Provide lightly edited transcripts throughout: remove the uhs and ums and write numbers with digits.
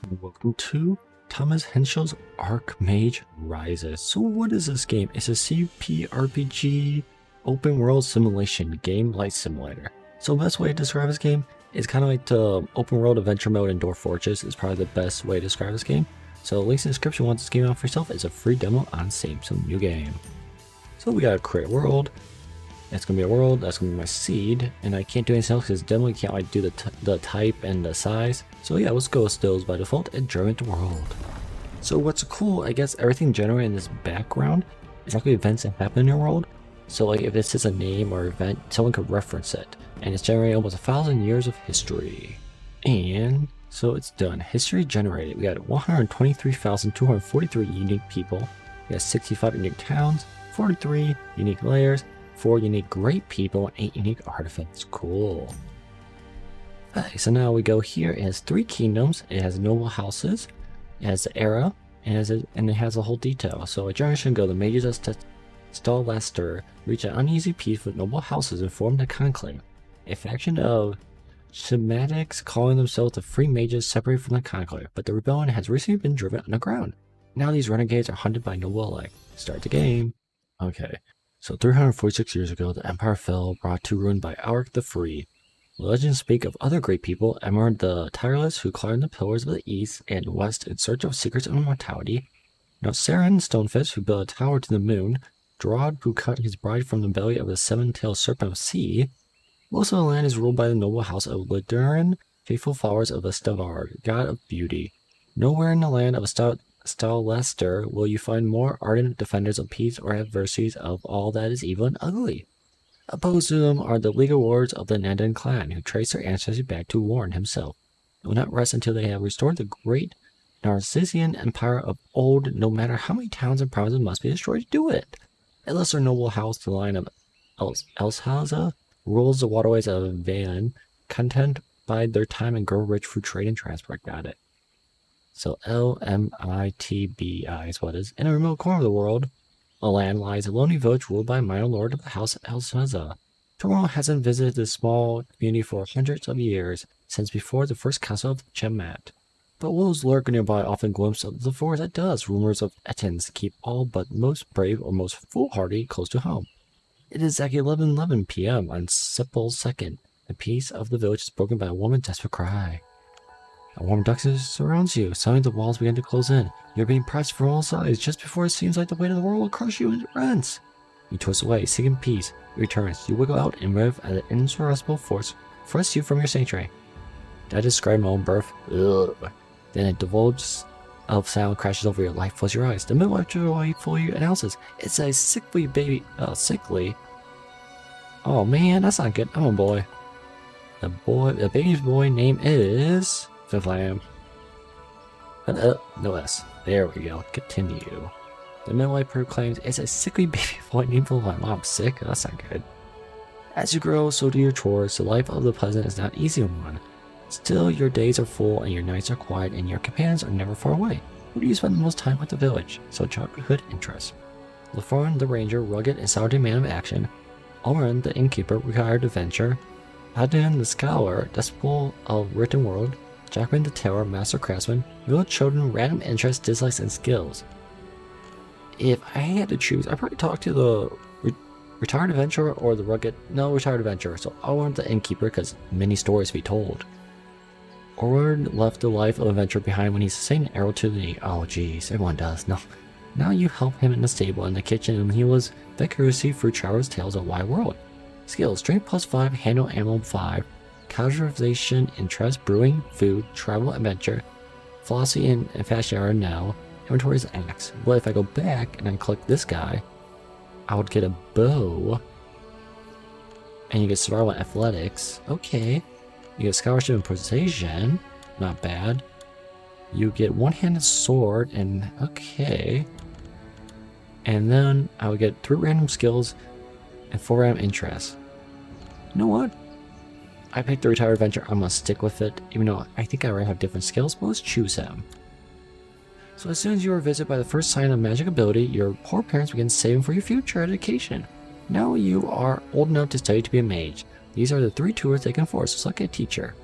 Welcome to Thomas Henschel's Archmage Rises. So what is this game? It's a CRPG open world simulation game like simulator. So the best way to describe this game is kind of like the open world adventure mode in Dwarf Fortress is probably the best way to describe this game. So links in the description once this game out for yourself is a free demo on Steam, so new game. So we gotta create a world. It's gonna be a world, that's gonna be my seed, and I can't do anything else because demo can't like do the type and the size. So yeah, let's go with stills by default and generate the world. So what's cool, I guess everything generated in this background is actually events that happen in your world. So like if this is a name or event, someone could reference it. And it's generating almost 1,000 years of history. And so it's done. History generated. We got 123,243 unique people. We got 65 unique towns, 43 unique layers, 4 unique great people, and 8 unique artifacts. Cool. Okay, so now we go here. It has 3 kingdoms. It has noble houses. It has the era, and it has a whole detail. So a generation ago, the mages of Stalester reached an uneasy peace with noble houses and formed a conclave. A faction of schematics calling themselves the Free Mages separated from the conclave, but the rebellion has recently been driven underground. Now these renegades are hunted by noble alike. Start the game. Okay. So 346 years ago, the Empire fell, brought to ruin by Alaric the Free. Legends speak of other great people, Emmer the Tireless, who climbed the pillars of the east and west in search of secrets of immortality. Nauceran Stonefist, who built a tower to the moon. Drod, who cut his bride from the belly of the seven-tailed serpent of sea. Most of the land is ruled by the noble house of Liduran, faithful followers of the Stavard, god of beauty. Nowhere in the land of Stalester will you find more ardent defenders of peace or adversaries of all that is evil and ugly. Opposed to them are the legal wards of the Nandan clan, who trace their ancestry back to Warren himself. They will not rest until they have restored the great Narcissian empire of old, no matter how many towns and provinces must be destroyed to do it. A lesser noble house, the line of Elshaza, rules the waterways of Valen, content by their time and grow rich through trade and transport. Got it. So Lmitbi is what is. In a remote corner of the world, a land lies a lonely village ruled by a minor lord of the house of Elshaza. Tomorrow hasn't visited this small community for hundreds of years, since before the first council of Chemat. But wolves lurk nearby, often glimpse of the forest that does. Rumors of Ettins keep all but most brave or most foolhardy close to home. It is exactly 11:11 p.m. on Sepul's 2nd. The peace of the village is broken by a woman's desperate cry. A warm darkness surrounds you. Suddenly the walls begin to close in. You're being pressed from all sides just before it seems like the weight of the world will crush you into rents. You twist away, seeking peace. It returns. You wiggle out and rev at an insurmountable force thrusts you from your sanctuary. Did I describe my own birth? Ugh. Then a divulge of sound crashes over your life, floods your eyes. The midwife joyfully announces, "It's a sickly baby." Sickly? Oh man, that's not good. I'm a boy. The baby's boy name is Fiflam. No S. There we go. Continue. The midwife proclaims, "It's a sickly baby boy named Fiflam." Oh, I'm sick. That's not good. As you grow, so do your chores. The life of the peasant is not an easy one. Still, your days are full and your nights are quiet and your companions are never far away. Who do you spend the most time with the village? So childhood interests. Laforan the ranger, rugged and solitary man of action. Oren the innkeeper, retired adventurer. Adnan the scholar, despot of written world. Jackman the tailor, master craftsman. Village children, random interests, dislikes, and skills. If I had to choose, I'd probably talk to the retired adventurer or the retired adventurer. So Oren the innkeeper, because many stories to be told. Oren left the life of adventure behind when he sustained an arrow to the knee. Oh jeez, everyone does. No. Now you help him in the stable and the kitchen, and he was vicorously through Traveller's Tales of Wide World. Skills: strength +5, handle ammo 5, casualization, interest, brewing, food, travel, adventure, philosophy, and fashion now. Inventory is axe. But if I go back and I click this guy, I would get a bow. And you get survival and athletics. Okay. You get scholarship and precision. Not bad. You get one-handed sword and okay. And then I would get 3 random skills and 4 random interests. You know what? I picked the retired adventure. I'm gonna stick with it, even though I think I already have different skills, but let's choose him. So as soon as you are visited by the first sign of magic ability, your poor parents begin saving for your future education. Now you are old enough to study to be a mage. These are the 3 tours they can force. Select a teacher.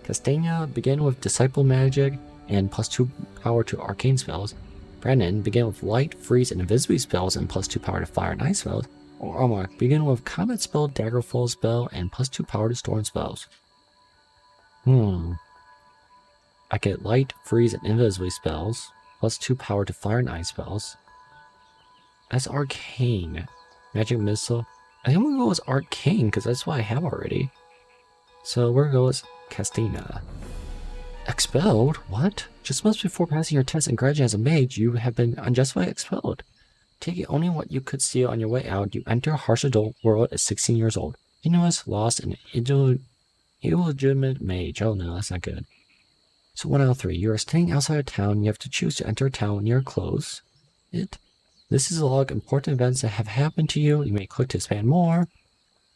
Castania begin with disciple magic, and +2 power to arcane spells. Brandon, begin with light, freeze, and invisibility spells and +2 power to fire and ice spells. Or Armor, begin with combat spell, daggerfall spell, and +2 power to storm spells. I get light, freeze, and invisibility spells, +2 power to fire and ice spells. That's arcane. Magic missile. I think I'm gonna go with arcane because that's what I have already. So we're gonna go with Castina. Expelled? What? Just months before passing your test and graduating as a mage, you have been unjustifiably expelled. Taking only what you could steal on your way out, you enter a harsh adult world at 16 years old. Ignorance, lost, and illegitimate mage. Oh no, that's not good. So 1 out of 3. You are staying outside of town. You have to choose to enter a town when you're close. This is a log of important events that have happened to you. You may click to expand more.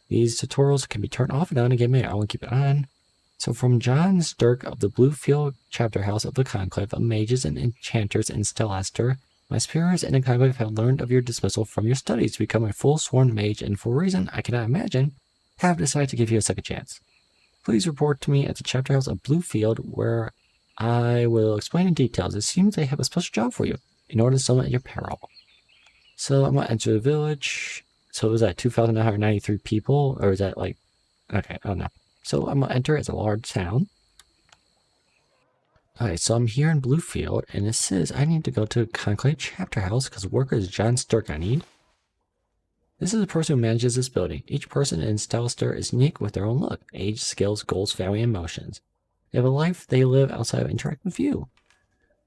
These tutorials can be turned off and on again. I want to keep it on. So from John Sturck of the Bluefield Chapter House of the Conclave of Mages and Enchanters in Stellester, my superiors in the Conclave have learned of your dismissal from your studies to become a full sworn mage, and for a reason I cannot imagine, have decided to give you a second chance. Please report to me at the Chapter House of Bluefield, where I will explain in details. It seems they have a special job for you, in order to summon at your peril. So I'm going to enter the village. So was that 2,993 people? Or is that like... Okay, I don't know. So I'm going to enter as a large town. Alright, so I'm here in Bluefield, and it says I need to go to Conclave Chapter House because worker is John Sturck I need. This is the person who manages this building. Each person in Stellester is unique with their own look, age, skills, goals, family, and emotions. They have a life they live outside of interacting with you.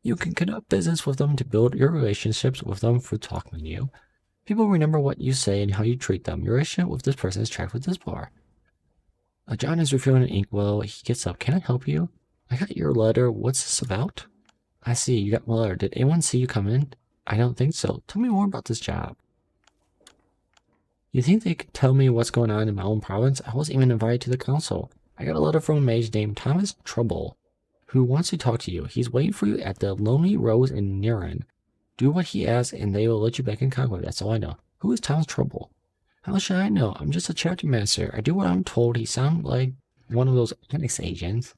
You can conduct business with them to build your relationships with them through talking to you. People remember what you say and how you treat them. Your relationship with this person is tracked with this bar. John is refilling an inkwell. He gets up. Can I help you? I got your letter. What's this about? I see. You got my letter. Did anyone see you come in? I don't think so. Tell me more about this job. You think they could tell me what's going on in my own province? I wasn't even invited to the council. I got a letter from a mage named Thomas Trouble, who wants to talk to you. He's waiting for you at the Lonely Rose in Niran. Do what he asks, and they will let you back in Conclave. That's all I know. Who is Thomas Trouble? How should I know? I'm just a chapter master. I do what I'm told. He sounds like one of those Annex agents.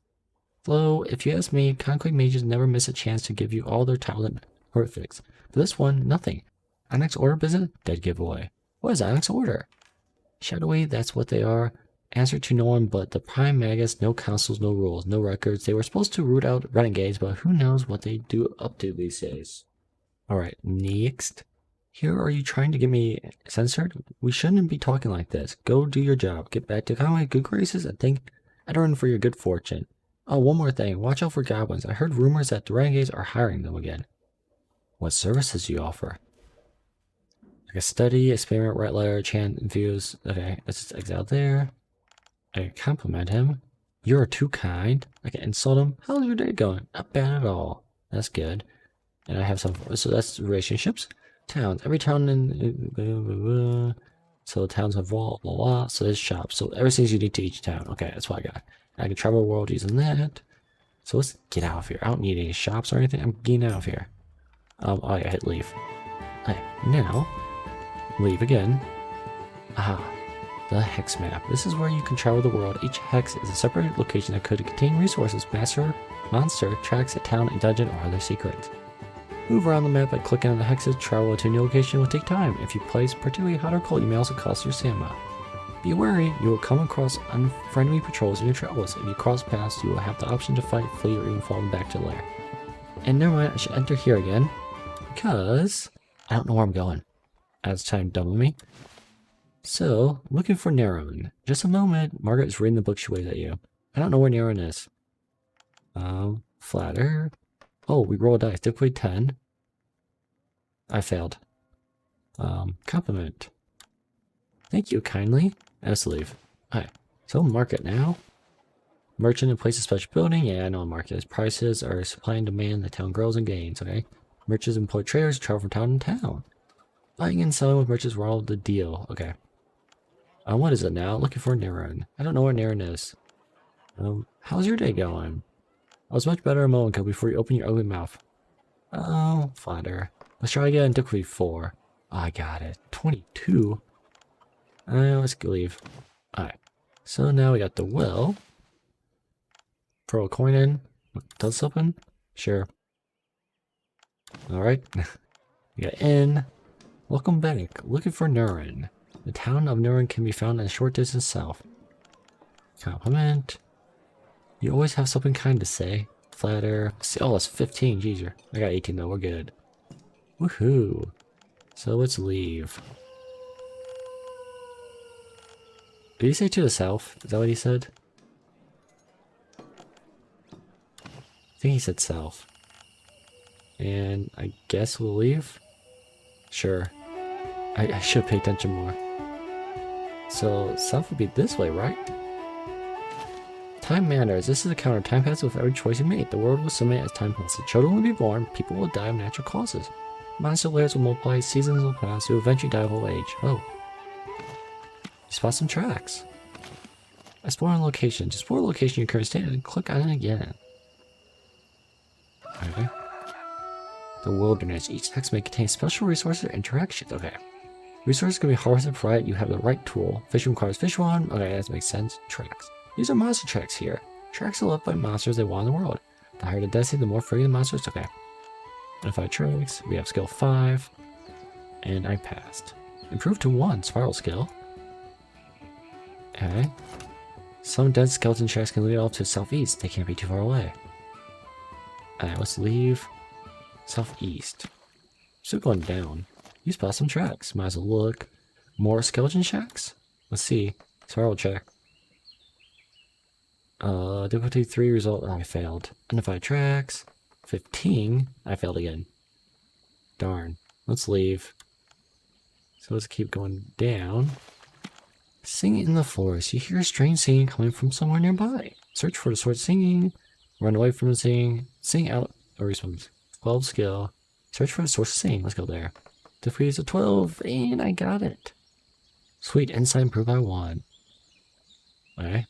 Though, if you ask me, Conclave mages never miss a chance to give you all their talent perfects. For this one, nothing. Annex order business? Dead giveaway. What is Annex order? Shadowy, that's what they are. Answer to no one but the Prime Magus. No councils, no rules, no records. They were supposed to root out renegades, but who knows what they do up to these days. Alright, next. Here, are you trying to get me censored? We shouldn't be talking like this. Go do your job. Get back to Conclave good graces and thank everyone for your good fortune. Oh, one more thing. Watch out for goblins. I heard rumors that the renegades are hiring them again. What services do you offer? Like a study, experiment, write letter, chant, infuse. Okay, let's just exile there. I can compliment him. You're too kind. I can insult him. How's your day going? Not bad at all. That's good. And I have some, so that's relationships. Towns. Every town in, so towns have blah, blah, blah. So there's shops. So everything's unique to each town. Okay, that's what I got. I can travel the world using that. So let's get out of here. I don't need any shops or anything. I'm getting out of here. Oh yeah, hit leave. Okay, now, leave again. Aha. The hex map. This is where you can travel the world. Each hex is a separate location that could contain resources, monster, tracks, a town, a dungeon, or other secrets. Move around the map by clicking on the hexes. Travel to a new location will take time. If you place particularly hot or cold, you may also cost your stamina. Be wary, you will come across unfriendly patrols in your travels. If you cross paths, you will have the option to fight, flee, or even fall back to lair. And never mind, I should enter here again, because I don't know where I'm going. As time done with me. So, looking for Narrown. Just a moment. Margaret is reading the book she waves at you. I don't know where Narrown is. Flatter. Oh, we roll a dice. Difficulty 10. I failed. Compliment. Thank you kindly. Let's leave. Alright. So, market now. Merchant in place of special building. Yeah, I know market. Prices are supply and demand. The town grows and gains. Okay. Merchants employ traders. Travel from town to town. Buying and selling with merchants were all the deal. Okay. What is it now? Looking for Niran. I don't know where Niran is. How's your day going? I was much better a moment ago before you open your ugly mouth. Oh, flatter. Let's try again. Difficulty 4. Oh, I got it. 22. Let's leave. Alright. So now we got the well. Throw a coin in. Does this open? Sure. Alright. We got in. Welcome back. Looking for Nurin. The town of Nurin can be found in a short distance south. Compliment. You always have something kind to say. Flatter. Oh, that's 15. Jeez, I got 18 though. We're good. Woohoo. So let's leave. Did he say to the south? Is that what he said? I think he said south. And I guess we'll leave? Sure. I should pay attention more. So, south would be this way, right? Time matters. This is a counter. Time passes with every choice you make. The world will submit as time passes. Children will be born. People will die of natural causes. Monster layers will multiply. Seasons will pass. You will eventually die of old age. Oh. You spot some tracks. Explore a location. Just explore a location you currently stand in and click on it again. Okay. The wilderness. Each text may contain special resources or interactions. Okay. Resources can be harvested provided you have the right tool. Fishing requires fish wand. Okay, that makes sense. Tracks. These are monster tracks here. Tracks are left by monsters they want in the world. The higher the density, the more free the monsters. Okay. Identify tracks. We have skill 5. And I passed. Improved to 1. Spiral skill. Okay. Some dense skeleton tracks can lead off to southeast. They can't be too far away. Alright, let's leave. Southeast. Still going down. You spot some tracks. Might as well look. More skeleton tracks? Let's see. Spiral check. Difficulty 3 result. I failed. Identify tracks. 15. I failed again. Darn. Let's leave. So let's keep going down. Sing in the forest. You hear strange singing coming from somewhere nearby. Search for the source of singing. Run away from the singing. Sing out. Or response. 12 skill. Search for the source of singing. Let's go there. Difficulty is a 12. And I got it. Sweet. Insight improved by 1. Okay.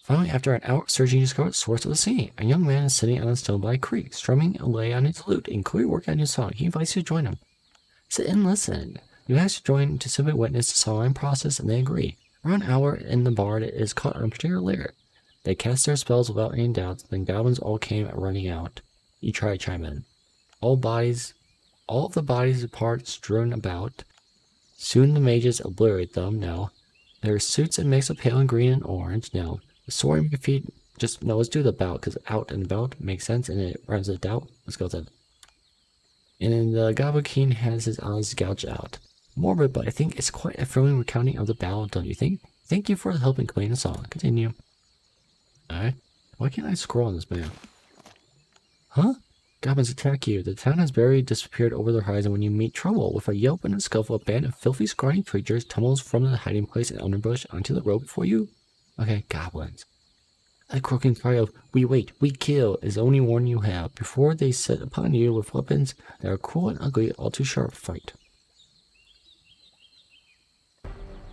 Finally, after an hour searching, you discover the source of the singing. A young man is sitting on a stone by a creek, strumming away on his lute and clearly working on his song. He invites you to join him. Sit and listen. You ask to join to simply witness the songwriting process, and they agree. Around an hour in the bard is caught on a particular lyric. They cast their spells without any doubts, then goblins all came running out. You try to chime in. All of the bodies apart, strewn about. Soon the mages obliterate them. No. Their suits a mix of pale and green and orange. No. The sword in my feet. Just no. Let's do the bout because out and about makes sense and it rhymes with doubt. Let's go then. And then the Goblin King has his eyes gouged out. Morbid, but I think it's quite a thrilling recounting of the battle, don't you think? Thank you for helping complete the song. Continue. Alright. Why can't I scroll on this map? Huh? Goblins attack you. The town has barely disappeared over the horizon when you meet trouble. With a yelp and a scuffle, a band of filthy, scrawny creatures tumbles from the hiding place in underbrush onto the road before you. Okay, goblins. A croaking cry of, we wait, we kill, is the only warning you have. Before they set upon you with weapons that are cruel and ugly, all too sharp, fight.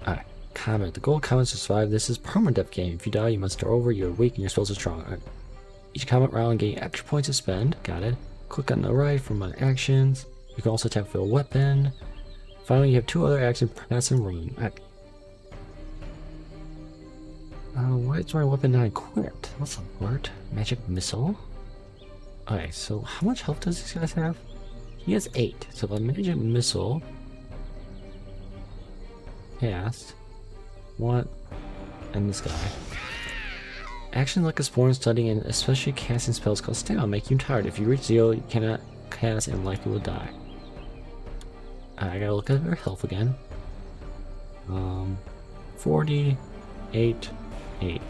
Alright, comment. The goal comments to survive. This is permadeath game. If you die, you must start over, you're weak, and your spells are strong. Right. Each comment round gain extra points to spend. Got it. Click on the right for my actions. You can also attack with a weapon. Finally, you have 2 other actions, pass and run. Right. Why is my weapon not equipped? What's the word? Magic missile? Okay, so how much health does this guy have? He has 8. So the magic missile cast. What? And this guy. Actions like exploring, studying, and especially casting spells called stamina make you tired. If you reach 0, you cannot cast and likely will die. I gotta look at their health again. 40, 8, 8.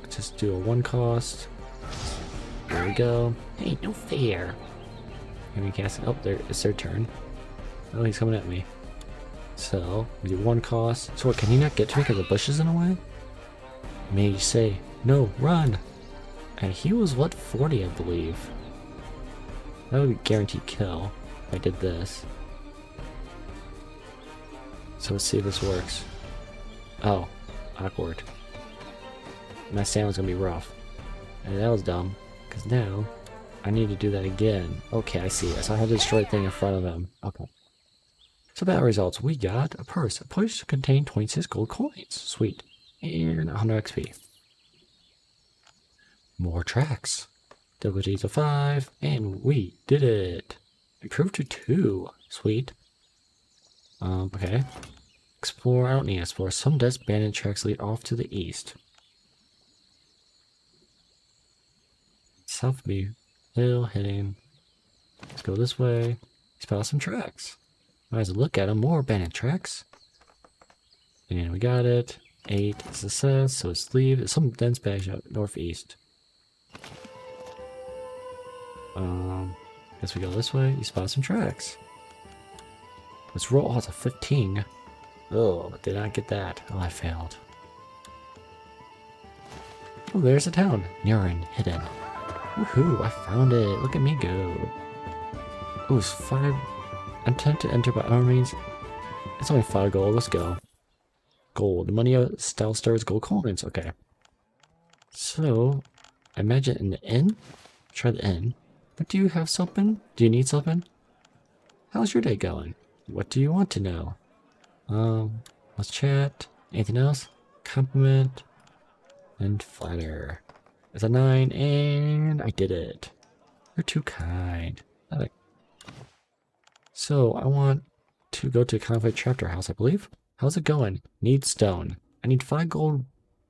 Let's just do a 1 cost. There we go. Hey, no fair. Can we cast it? Oh, there, it's their turn. Oh, he's coming at me. So, we do 1 cost. So what, can he not get to me because the bush is in the way? Mage say, no, run! And he was, what, 40, I believe. That would be guaranteed kill if I did this. So let's see if this works. Oh, awkward. My stamina's gonna be rough. And that was dumb, because now I need to do that again. Okay, I see. So I have to destroy the thing in front of him. Okay. So battle results. We got a purse. A purse contained 26 gold coins. Sweet. And 100 XP. More tracks. Difficulty to 5, and we did it. Improved to 2. Sweet. Okay. Explore. I don't need to explore. Some dead abandoned tracks lead off to the east. South view. Hill hitting. Let's go this way. Spot some tracks. Might as well look at them. More abandoned tracks. And we got it. 8 success, so it's leave. It's some dense patch out northeast. Guess we go this way. You spot some tracks. Let's roll. Oh, it's a 15. Oh, did not get that. Oh, I failed. Oh, there's the town. Nurin, hidden. Woohoo, I found it. Look at me go. Oh, it's 5. Attempt to enter by armies. It's only 5 gold. Let's go. Gold. Money out. Style stars. Gold coins. Okay. So, I imagine in the inn. Try the inn. But do you have something? Do you need something? How's your day going? What do you want to know? Let's chat. Anything else? Compliment. And flatter. It's a 9, and I did it. You're too kind. So, I want to go to Conflict Chapter House, I believe. How's it going? Need stone. I need 5 gold.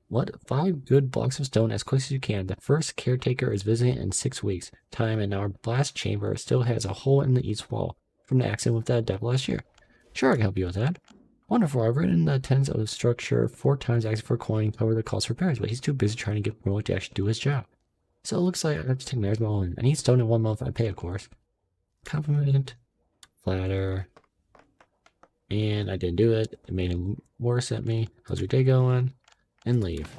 What? 5 good blocks of stone as quick as you can. The first caretaker is visiting in 6 weeks' time, and our blast chamber still has a hole in the east wall from the accident with that devil last year. Sure, I can help you with that. Wonderful. I've written the tenants of the structure 4 times asking for a coin to cover the cost of repairs, but he's too busy trying to get promoted to actually do his job. So it looks like I have to take Mayor's Ball. I need stone in 1 month. I pay, of course. Compliment. Flatter. And I didn't do it. It made him worse at me. How's your day going? And leave.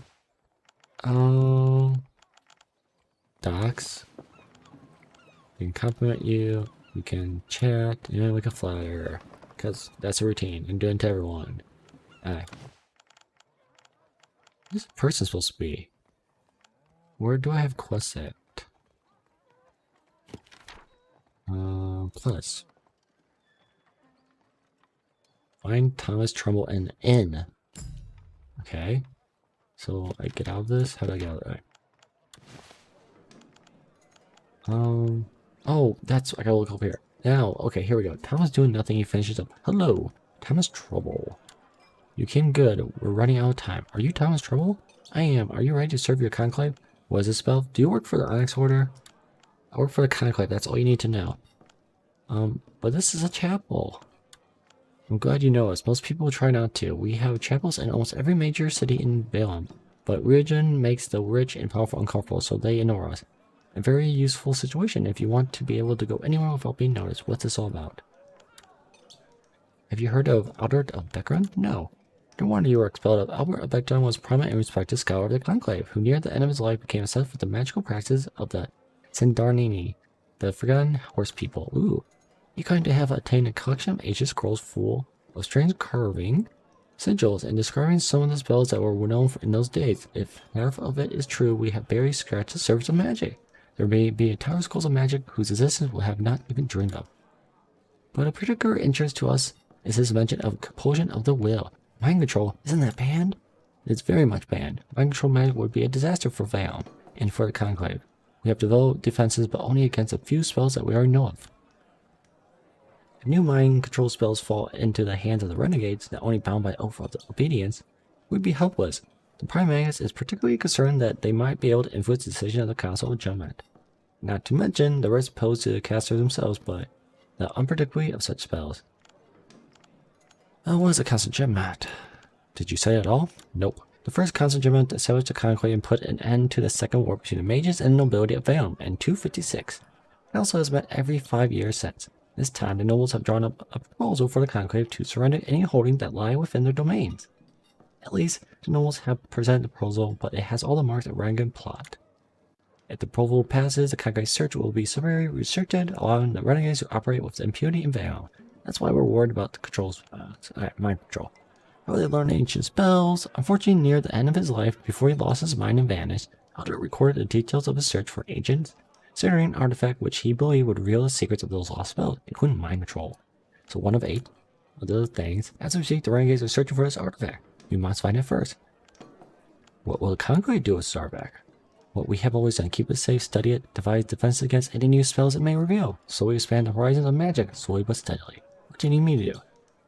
Docs. We can compliment you. We can chat. And we can flatter. Because that's a routine. I'm doing it to everyone. Alright. Where's this person supposed to be? Where do I have quests at? Plus. Find Thomas Trumbull and Inn. Okay. So I get out of this? How do I get out of there? Oh, that's, I gotta look over here. Now, okay, here we go. Thomas doing nothing, he finishes up. Hello, Thomas Trouble. You came good. We're running out of time. Are you Thomas Trouble? I am. Are you ready to serve your conclave? What is this spell? Do you work for the Onyx Order? I work for the conclave, that's all you need to know. But this is a chapel. I'm glad you know us. Most people try not to. We have chapels in almost every major city in Balaam, but religion makes the rich and powerful uncomfortable, so they ignore us. A very useful situation if you want to be able to go anywhere without being noticed. What's this all about? Have you heard of Albert of Beckron? No. No wonder you were expelled. Albert of Beckron was a prominent and respected scholar of the Conclave, who near the end of his life became obsessed with the magical practices of the Sindarnini, the forgotten horse people. Ooh. You kind of have attained a collection of ancient scrolls full of strange carving, sigils, and describing some of the spells that were known in those days. If half of it is true, we have barely scratched the surface of magic. There may be entire schools of magic whose existence we have not even dreamed of. But of particular interest to us is his mention of compulsion of the will. Mind control, isn't that banned? It's very much banned. Mind control magic would be a disaster for Valm and for the Conclave. We have developed defenses, but only against a few spells that we already know of. If new mind control spells fall into the hands of the renegades, not only bound by oath of obedience, we'd be helpless. The Prime Magus is particularly concerned that they might be able to influence the decision of the Council of Judgment. Not to mention the risk posed to the casters themselves by the unpredictability of such spells. What is the Council of Judgment? Did you say it all? Nope. The first Council of Judgment established the Conclave and put an end to the second war between the mages and the nobility of Valm in 256. It also has met every 5 years since. This time, the nobles have drawn up a proposal for the Conclave to surrender any holdings that lie within their domains. At least, the nobles have presented the proposal, but it has all the marks of a rank plot. If the proposal passes, the Conclave's search will be severely restricted, allowing the renegades to operate with impunity in Valm. That's why we're worried about the controls, mind control. How they learn ancient spells. Unfortunately, near the end of his life, before he lost his mind and vanished, Albert recorded the details of his search for ancient considering an artifact which he believed would reveal the secrets of those lost spells, including mind control. So one of 8 of those things. As we speak, the renegades are searching for this artifact. We must find it first. What will the Conclave do with this artifact? what we have always done. Keep it safe, study it, devise defenses against any new spells it may reveal. Slowly expand the horizons of magic, slowly but steadily. What do you need me to do?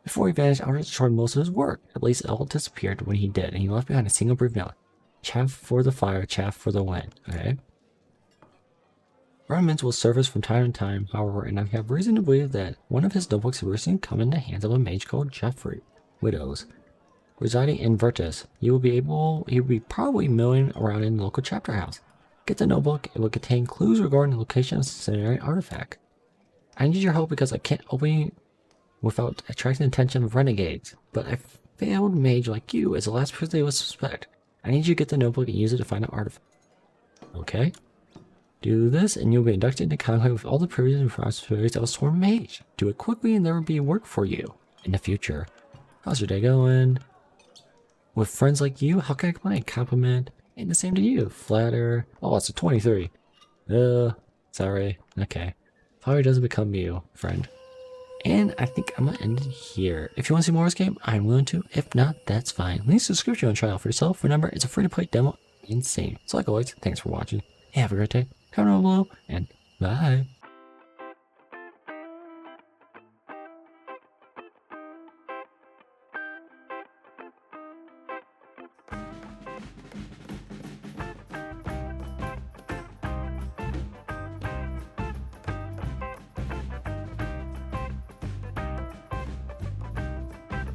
Before he vanished, I destroyed most of his work. At least it all disappeared when he did, and he left behind a single brief note. Chaff for the fire, chaff for the wind. Okay? Remnants will surface from time to time, however, and I have reason to believe that one of his notebooks recently come in the hands of a mage called Jeffrey Widows. Residing in Virtus, he will be probably milling around in the local chapter house. Get the notebook, it will contain clues regarding the location of the scenario artifact. I need your help because I can't open it without attracting the attention of renegades, but a failed mage like you is the last person they would suspect. I need you to get the notebook and use it to find an artifact. Okay? Do this and you'll be inducted into conclave with all the privileges and responsibilities of a sworn mage. Do it quickly and there will be work for you in the future. How's your day going? With friends like you, how can I complain? Compliment, and the same to you. Flatter. Oh, it's a 23. Sorry. Okay. Probably doesn't become you, friend. And I think I'm gonna end it here. If you want to see more of this game, I'm willing to. If not, that's fine. Leave a subscription and try it out for yourself. Remember, it's a free-to-play demo. Insane. So like always, thanks for watching. Have a great day. Comment down below, and bye.